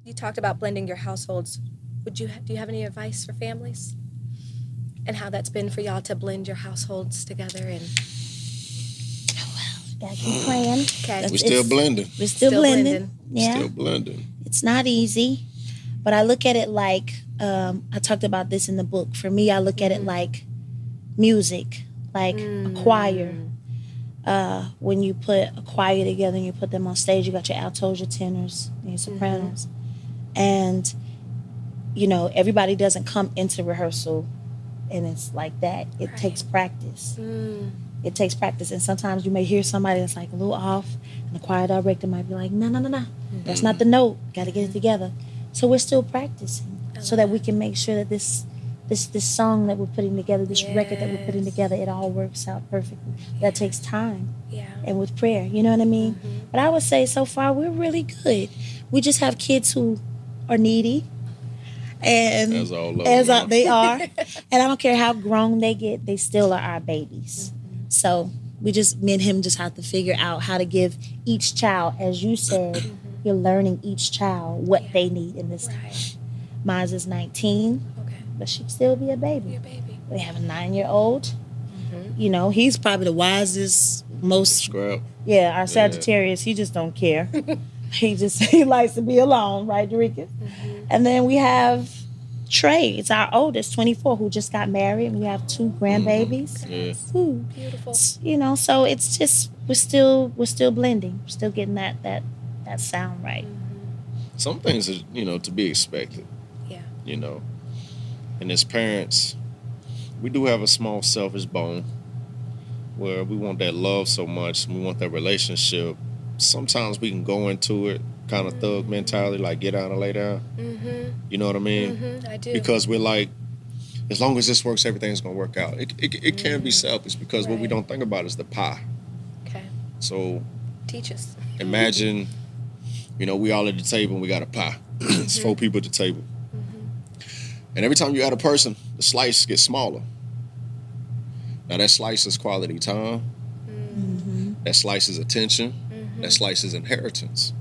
you talked about blending your households. Do you have any advice for families and how that's been for y'all to blend your households together? And gotta keep praying. okay, We're still blending. We're still blending. Yeah, Still blending. it's not easy, but I look at it like I talked about this in the book. For me, I look at it like music, like a choir. When you put a choir together and you put them on stage, you got your altos, your tenors, and your sopranos. And, you know, everybody doesn't come into rehearsal and it's like that. It takes practice. It takes practice. And sometimes you may hear somebody that's like a little off, and the choir director might be like, no. That's not the note. Got to get it together. So we're still practicing so that we can make sure that this song that we're putting together, this record that we're putting together, it all works out perfectly. That takes time. Yeah. And with prayer, you know what I mean? But I would say so far we're really good. We just have kids who are needy. And as they are. And I don't care how grown they get, they still are our babies. So me and him just have to figure out how to give each child, as you said, you're learning each child what they need in this time. Mine is 19. But she'd still be a baby. We have a 9-year-old. You know, he's probably the wisest, most... Scrap. Yeah, our Sagittarius, he just don't care. he likes to be alone, right, Eureka? And then we have Trey, it's our oldest, 24, who just got married. And we have 2 grandbabies. Ooh. Beautiful. You know, so it's just, we're still blending. We're still getting that sound right. Some things are, you know, to be expected. Yeah. You know. And as parents, we do have a small selfish bone where we want that love so much and we want that relationship. Sometimes we can go into it kind of thug mentality, like get down and lay down. You know what I mean? I do. Because we're like, as long as this works, everything's going to work out. It can be selfish because what we don't think about is the pie. Okay. So teach us. Imagine, you know, we all at the table and we got a pie. It's 4 people at the table. And every time you add a person, the slice gets smaller. Now that slice is quality time. That slice is attention. That slice is inheritance.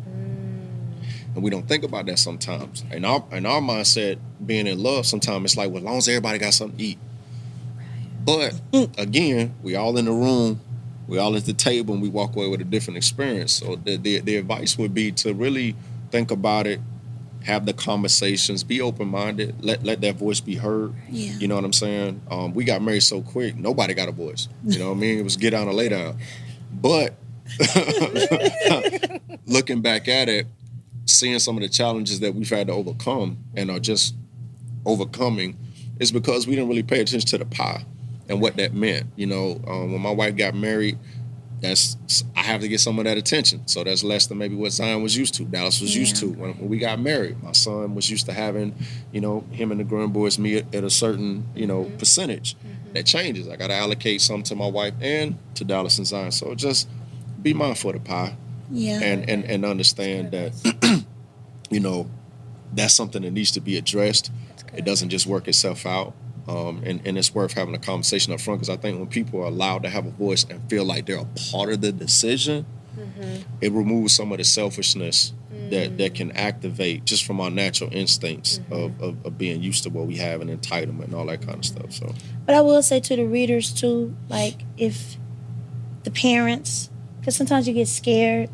And we don't think about that sometimes. In our mindset, being in love, sometimes it's like, well, as long as everybody got something to eat. But again, we all in the room, we all at the table, and we walk away with a different experience. So the advice would be to really think about it. Have the conversations, be open-minded, let that voice be heard. Yeah. You know what I'm saying? We got married so quick, nobody got a voice. You know what I mean? It was get down or lay down. But looking back at it, seeing some of the challenges that we've had to overcome and are just overcoming is because we didn't really pay attention to the pie and what that meant. You know, when my wife got married, I have to get some of that attention. So that's less than maybe what Zion was used to, Dallas was used to. When we got married, my son was used to having, you know, him and the grand boys meet at a certain, you know, percentage. That changes. I got to allocate some to my wife and to Dallas and Zion. So just be mindful of the pie. Yeah. And understand that, you know, that's something that needs to be addressed. It doesn't just work itself out. And it's worth having a conversation up front because I think when people are allowed to have a voice and feel like they're a part of the decision, it removes some of the selfishness that can activate just from our natural instincts of being used to what we have and entitlement and all that kind of stuff. So, but I will say to the readers too, like if the parents, because sometimes you get scared.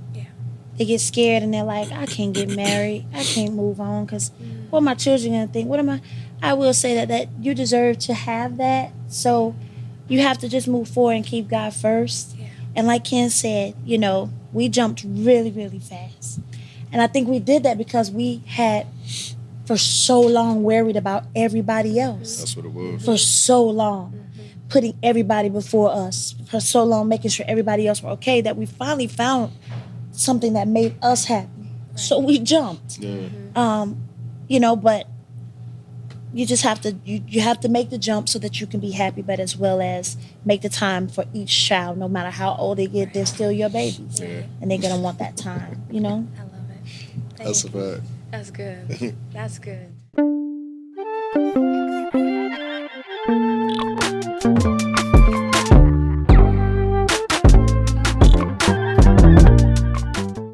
They get scared and they're like, I can't get married. I can't move on because what are my children going to think? I will say that you deserve to have that. So you have to just move forward and keep God first. Yeah. And like Ken said, you know, we jumped really, really fast. And I think we did that because we had for so long worried about everybody else. That's what it was. For so long. Putting everybody before us. For so long making sure everybody else were okay that we finally found something that made us happy. Right. So we jumped. Yeah. You know, but you just have to you have to make the jump so that you can be happy, but as well as make the time for each child. No matter how old they get, they're still your babies. Yeah. And they're gonna want that time, you know? I love it. That's a fact. That's good. That's good.